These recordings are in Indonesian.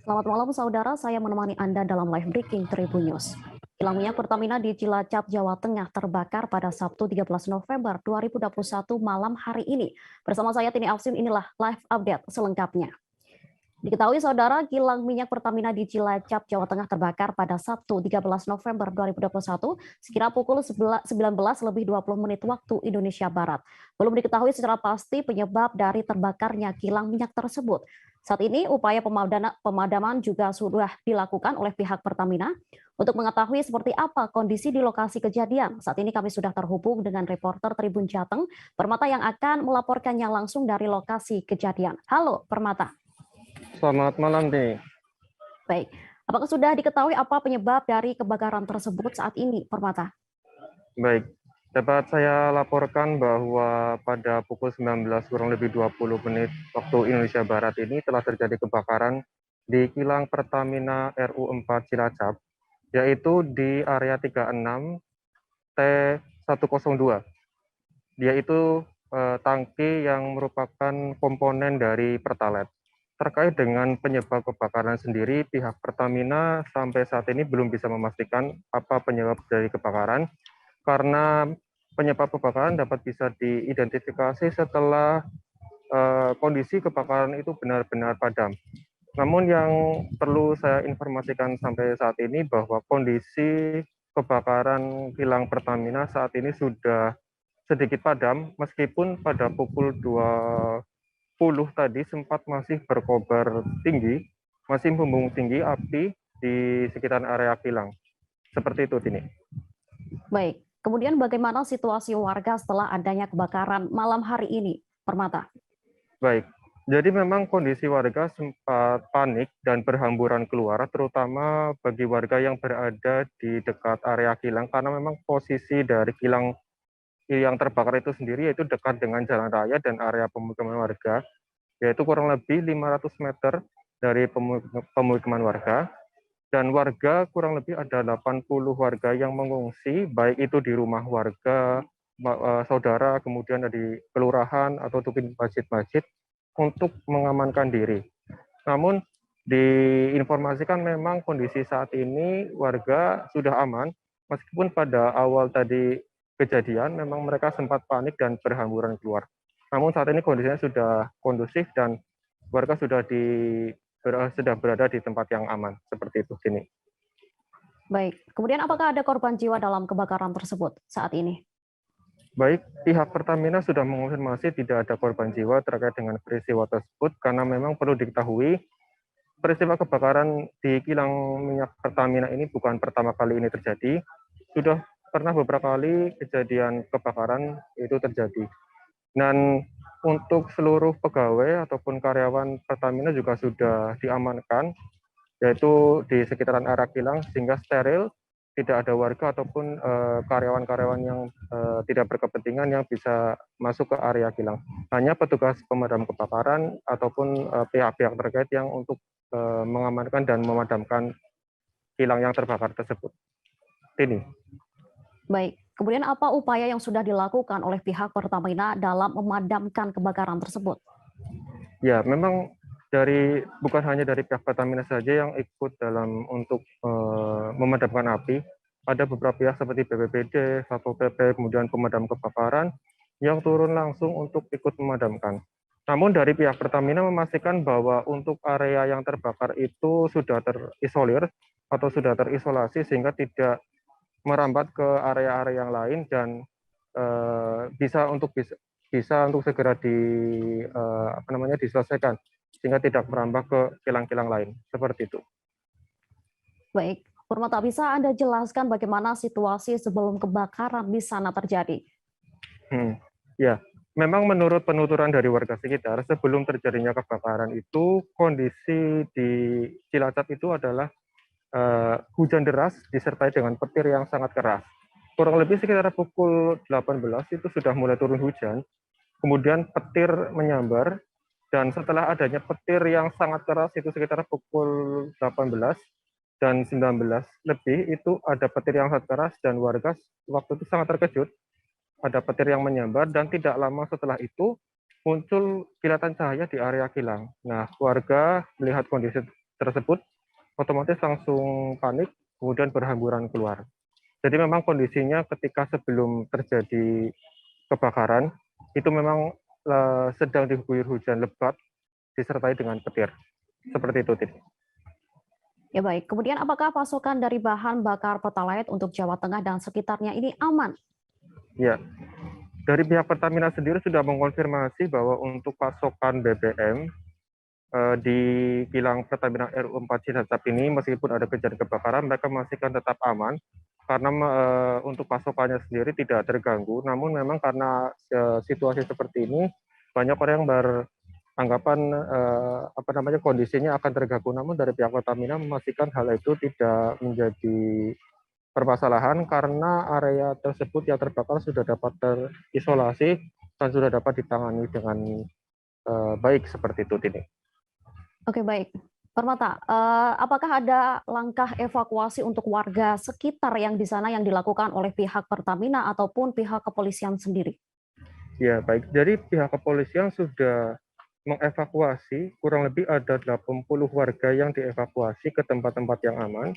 Selamat malam saudara, saya menemani Anda dalam live breaking Tribun News. Kilang minyak Pertamina di Cilacap, Jawa Tengah terbakar pada Sabtu 13 November 2021 malam hari ini. Bersama saya Tini Afsin, inilah live update selengkapnya. Diketahui saudara, kilang minyak Pertamina di Cilacap, Jawa Tengah terbakar pada Sabtu 13 November 2021 sekira pukul 19:20 waktu Indonesia Barat. Belum diketahui secara pasti penyebab dari terbakarnya kilang minyak tersebut. Saat ini upaya pemadaman juga sudah dilakukan oleh pihak Pertamina. Untuk mengetahui seperti apa kondisi di lokasi kejadian, saat ini kami sudah terhubung dengan reporter Tribun Jateng, Permata yang akan melaporkannya langsung dari lokasi kejadian. Halo Permata. Selamat malam nih. Baik, apakah sudah diketahui apa penyebab dari kebakaran tersebut saat ini, Permata? Baik, dapat saya laporkan bahwa pada pukul 19 kurang lebih 20 menit waktu Indonesia Barat ini telah terjadi kebakaran di kilang Pertamina RU4 Cilacap, yaitu di area 36 T102, yaitu tangki yang merupakan komponen dari Pertalite. Terkait dengan penyebab kebakaran sendiri, pihak Pertamina sampai saat ini belum bisa memastikan apa penyebab dari kebakaran, karena penyebab kebakaran dapat bisa diidentifikasi setelah kondisi kebakaran itu benar-benar padam. Namun yang perlu saya informasikan sampai saat ini bahwa kondisi kebakaran kilang Pertamina saat ini sudah sedikit padam, meskipun pada pukul 20 tadi sempat masih berkobar tinggi, masih membumbung tinggi api di sekitar area kilang. Seperti itu, Tini. Baik, kemudian bagaimana situasi warga setelah adanya kebakaran malam hari ini, Permata? Baik, jadi memang kondisi warga sempat panik dan berhamburan keluar, terutama bagi warga yang berada di dekat area kilang, karena memang posisi dari kilang yang terbakar itu sendiri yaitu dekat dengan jalan raya dan area pemukiman warga, yaitu kurang lebih 500 meter dari pemukiman warga, dan warga kurang lebih ada 80 warga yang mengungsi, baik itu di rumah warga, saudara, kemudian di kelurahan atau di masjid-masjid untuk mengamankan diri. Namun diinformasikan memang kondisi saat ini warga sudah aman, meskipun pada awal tadi kejadian memang mereka sempat panik dan berhamburan keluar. Namun saat ini kondisinya sudah kondusif dan warga sudah berada di tempat yang aman, seperti itu sini. Baik, kemudian apakah ada korban jiwa dalam kebakaran tersebut saat ini? Baik, pihak Pertamina sudah mengonfirmasi tidak ada korban jiwa terkait dengan peristiwa tersebut, karena memang perlu diketahui peristiwa kebakaran di kilang minyak Pertamina ini bukan pertama kali ini terjadi, sudah pernah beberapa kali kejadian kebakaran itu terjadi. Dan untuk seluruh pegawai ataupun karyawan Pertamina juga sudah diamankan, yaitu di sekitaran area kilang, sehingga steril, tidak ada warga ataupun karyawan-karyawan yang tidak berkepentingan yang bisa masuk ke area kilang. Hanya petugas pemadam kebakaran ataupun pihak-pihak terkait yang untuk mengamankan dan memadamkan kilang yang terbakar tersebut. Ini. Baik, kemudian apa upaya yang sudah dilakukan oleh pihak Pertamina dalam memadamkan kebakaran tersebut? Ya, memang bukan hanya dari pihak Pertamina saja yang ikut dalam untuk memadamkan api. Ada beberapa pihak seperti BPBD, Satpol PP, kemudian pemadam kebakaran yang turun langsung untuk ikut memadamkan. Namun dari pihak Pertamina memastikan bahwa untuk area yang terbakar itu sudah terisolir atau sudah terisolasi sehingga tidak merambat ke area-area yang lain dan bisa untuk segera diselesaikan sehingga tidak merambah ke kilang-kilang lain, seperti itu. Baik, Permata, bisa Anda jelaskan bagaimana situasi sebelum kebakaran di sana terjadi? Ya, memang menurut penuturan dari warga sekitar, sebelum terjadinya kebakaran itu, kondisi di Cilacap itu adalah hujan deras disertai dengan petir yang sangat keras. Kurang lebih sekitar pukul 18 itu sudah mulai turun hujan, kemudian petir menyambar, dan setelah adanya petir yang sangat keras itu sekitar pukul 18 dan 19 lebih, itu ada petir yang sangat keras dan warga waktu itu sangat terkejut. Ada petir yang menyambar dan tidak lama setelah itu muncul kilatan cahaya di area kilang. Nah, warga melihat kondisi tersebut otomatis langsung panik, kemudian berhamburan keluar. Jadi memang kondisinya ketika sebelum terjadi kebakaran, itu memang sedang diguyur hujan lebat, disertai dengan petir. Seperti itu, Titi. Ya baik, kemudian apakah pasokan dari bahan bakar Pertalite untuk Jawa Tengah dan sekitarnya ini aman? Ya, dari pihak Pertamina sendiri sudah mengonfirmasi bahwa untuk pasokan BBM di kilang Pertamina RU4 Cilacap ini, meskipun ada kejadian kebakaran, mereka masih akan tetap aman karena untuk pasokannya sendiri tidak terganggu. Namun memang karena situasi seperti ini, banyak orang yang beranggapan kondisinya akan terganggu. Namun dari pihak Pertamina memastikan hal itu tidak menjadi permasalahan karena area tersebut yang terbakar sudah dapat terisolasi dan sudah dapat ditangani dengan baik seperti itu, Tini. Oke baik, Permata, apakah ada langkah evakuasi untuk warga sekitar yang di sana yang dilakukan oleh pihak Pertamina ataupun pihak kepolisian sendiri? Ya baik, dari pihak kepolisian sudah mengevakuasi kurang lebih ada 80 warga yang dievakuasi ke tempat-tempat yang aman,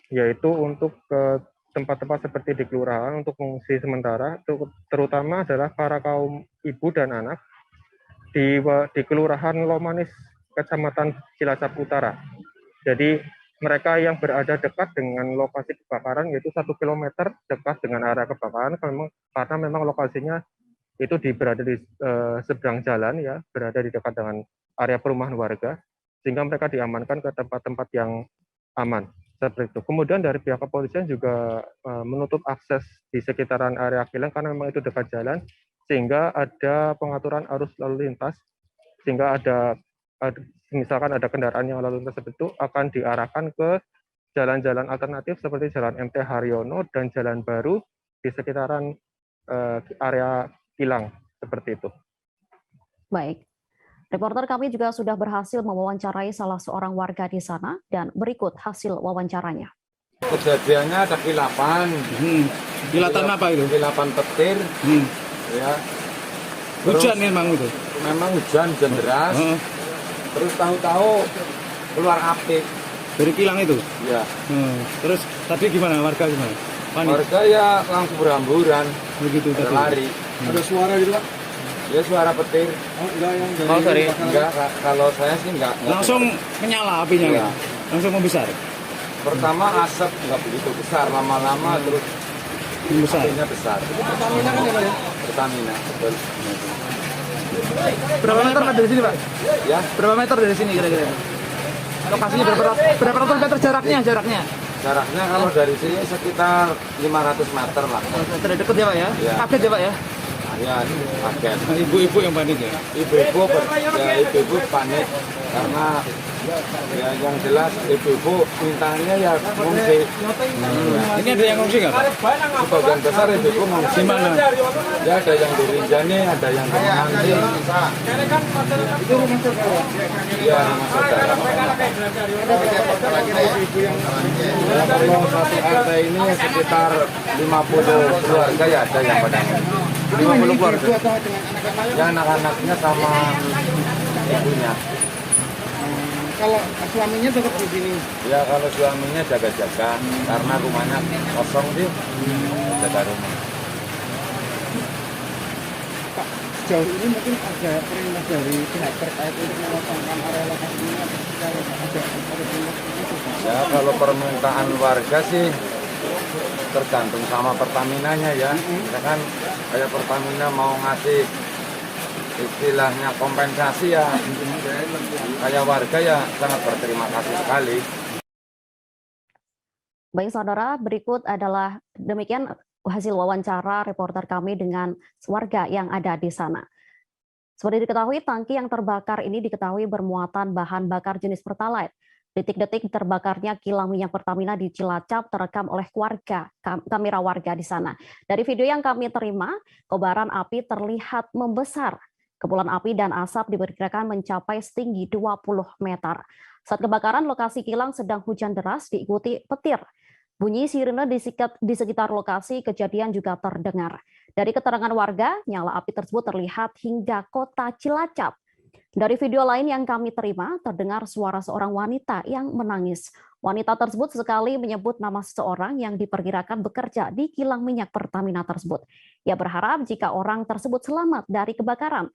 yaitu untuk ke tempat-tempat seperti di kelurahan untuk mengungsi sementara, terutama adalah para kaum ibu dan anak di kelurahan Lomanis, Kecamatan Cilacap Utara. Jadi mereka yang berada dekat dengan lokasi kebakaran, yaitu 1 kilometer dekat dengan area kebakaran, karena memang lokasinya itu berada di seberang jalan, ya, berada di dekat dengan area perumahan warga, sehingga mereka diamankan ke tempat-tempat yang aman. Seperti itu. Kemudian dari pihak kepolisian juga menutup akses di sekitaran area kilang karena memang itu dekat jalan, sehingga ada pengaturan arus lalu lintas, sehingga misalkan ada kendaraan yang lalu lintas itu akan diarahkan ke jalan-jalan alternatif seperti Jalan MT Haryono dan Jalan Baru di sekitaran area kilang, seperti itu. Baik, reporter kami juga sudah berhasil mewawancarai salah seorang warga di sana dan berikut hasil wawancaranya. Kejadiannya ada kilapan. Kilatan apa itu? Kilapan petir. Ya. Hujan memang itu. Memang hujan deras. Terus tahu-tahu keluar api Dari kilang itu? ya. Terus tadi gimana warga gimana? Panik. Warga ya langsung berhamburan, Begitu tadi. berlari. Ada suara gitu Pak? Ya suara petir. Oh, enggak yang dari Enggak, kalau saya sih enggak. Langsung menyala apinya Iya. kan? Langsung membesar. Pertama asap enggak begitu besar, lama-lama terus Membesar. apinya besar. Pertamina kan ya Pak ya? Pertamina, betul. Berapa meter Pak dari sini Pak? Ya, Berapa meter dari sini kira-kira? Lokasinya berapa ratus meter jaraknya? jaraknya kalau dari sini sekitar 500 meter lah. Meter deket ya Pak ya? Iya. Kaget ya Pak ya? Ya, kaget. Nah, ibu-ibu yang panik ya? Ibu-ibu panik karena ya yang jelas ibu-ibu mintanya ya ngungsi. Ini ada yang ngungsi nggak Pak? Sebagian besar ibu-ibu ngungsi. Di mana? Ya ada yang di Rinjani, ada yang di Nanti. Itu rumah saudara. Ya rumah saudara. Ya, kalau satu RT ini sekitar 50 keluarga ya ada yang pada ngungsi. 50 keluarga. Ya anak-anaknya sama ibunya. Kalau suaminya tetap di sini. Ya kalau suaminya jaga-jaga karena rumahnya kosong sih, jaga rumah. Pak, sejauh ini mungkin ada perintah dari pihak terkait untuk mengosongkan area lokasi ini atau secara ada perintah itu. Ya kalau permintaan warga sih tergantung sama Pertaminanya ya. Misalkan kayak Pertamina mau ngasih istilahnya kompensasi ya, kayak warga ya sangat berterima kasih sekali. Baik saudara, berikut adalah demikian hasil wawancara reporter kami dengan warga yang ada di sana. Seperti diketahui, tangki yang terbakar ini diketahui bermuatan bahan bakar jenis Pertalite. Detik-detik terbakarnya kilang minyak Pertamina di Cilacap terekam oleh kamera warga di sana. Dari video yang kami terima, kobaran api terlihat membesar. Kepulan api dan asap diperkirakan mencapai setinggi 20 meter. Saat kebakaran, lokasi kilang sedang hujan deras diikuti petir. Bunyi sirene di sekitar lokasi kejadian juga terdengar. Dari keterangan warga, nyala api tersebut terlihat hingga kota Cilacap. Dari video lain yang kami terima, terdengar suara seorang wanita yang menangis. Wanita tersebut sesekali menyebut nama seseorang yang diperkirakan bekerja di kilang minyak Pertamina tersebut. Ia berharap jika orang tersebut selamat dari kebakaran.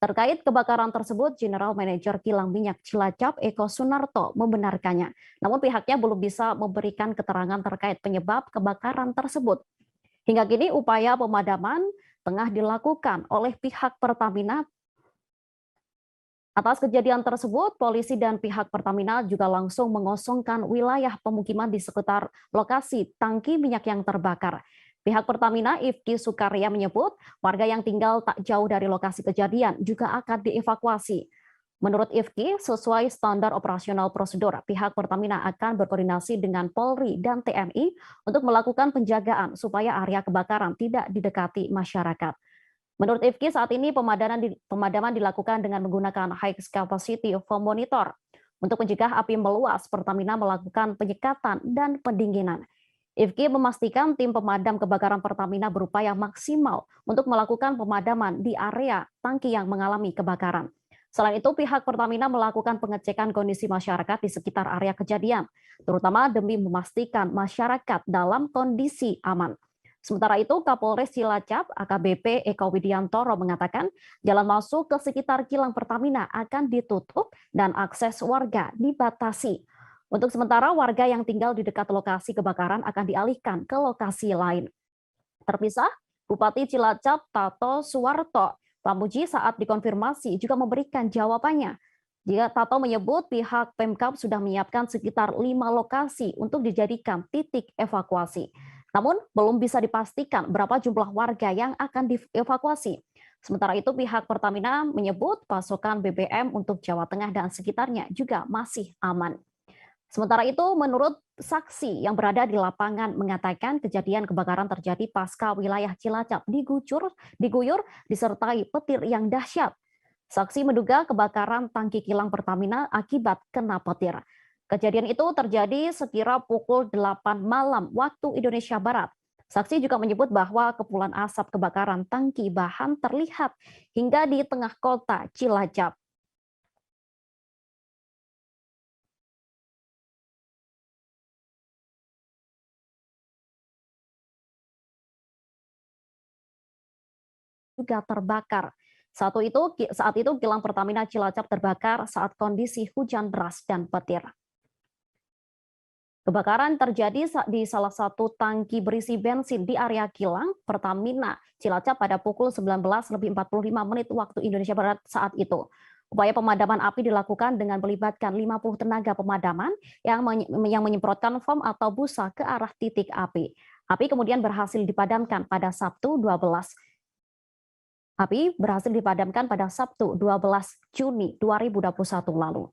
Terkait kebakaran tersebut, General Manager Kilang Minyak Cilacap Eko Sunarto membenarkannya. Namun pihaknya belum bisa memberikan keterangan terkait penyebab kebakaran tersebut. Hingga kini upaya pemadaman tengah dilakukan oleh pihak Pertamina. Atas kejadian tersebut, polisi dan pihak Pertamina juga langsung mengosongkan wilayah pemukiman di sekitar lokasi tangki minyak yang terbakar. Pihak Pertamina, Ifki Sukarya menyebut, warga yang tinggal tak jauh dari lokasi kejadian juga akan dievakuasi. Menurut Ifki, sesuai standar operasional prosedur, pihak Pertamina akan berkoordinasi dengan Polri dan TNI untuk melakukan penjagaan supaya area kebakaran tidak didekati masyarakat. Menurut Ifki, saat ini pemadaman dilakukan dengan menggunakan high capacity foam monitor. Untuk mencegah api meluas, Pertamina melakukan penyekatan dan pendinginan. Ifki memastikan tim pemadam kebakaran Pertamina berupaya maksimal untuk melakukan pemadaman di area tangki yang mengalami kebakaran. Selain itu, pihak Pertamina melakukan pengecekan kondisi masyarakat di sekitar area kejadian, terutama demi memastikan masyarakat dalam kondisi aman. Sementara itu, Kapolres Cilacap AKBP Eko Widiantoro mengatakan jalan masuk ke sekitar kilang Pertamina akan ditutup dan akses warga dibatasi. Untuk sementara, warga yang tinggal di dekat lokasi kebakaran akan dialihkan ke lokasi lain. Terpisah, Bupati Cilacap Tato Suwarto Pamuji saat dikonfirmasi juga memberikan jawabannya. Jika Tato menyebut pihak Pemkab sudah menyiapkan sekitar 5 lokasi untuk dijadikan titik evakuasi. Namun, belum bisa dipastikan berapa jumlah warga yang akan dievakuasi. Sementara itu, pihak Pertamina menyebut pasokan BBM untuk Jawa Tengah dan sekitarnya juga masih aman. Sementara itu, menurut saksi yang berada di lapangan mengatakan kejadian kebakaran terjadi pasca wilayah Cilacap diguyur disertai petir yang dahsyat. Saksi menduga kebakaran tangki kilang Pertamina akibat kena petir. Kejadian itu terjadi sekira pukul 8 malam waktu Indonesia Barat. Saksi juga menyebut bahwa kepulan asap kebakaran tangki bahan terlihat hingga di tengah kota Cilacap. Juga terbakar. Saat itu kilang Pertamina Cilacap terbakar saat kondisi hujan deras dan petir. Kebakaran terjadi di salah satu tangki berisi bensin di area kilang Pertamina Cilacap pada pukul 19.45 waktu Indonesia Barat saat itu. Upaya pemadaman api dilakukan dengan melibatkan 50 tenaga pemadaman yang menyemprotkan foam atau busa ke arah titik api. Api kemudian berhasil dipadamkan pada Sabtu 12 Juni 2021 lalu.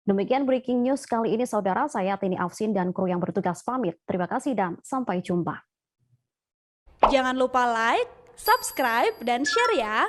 Demikian breaking news kali ini, saudara. Saya Tini Afsin dan kru yang bertugas pamit. Terima kasih dan sampai jumpa. Jangan lupa like, subscribe, dan share ya.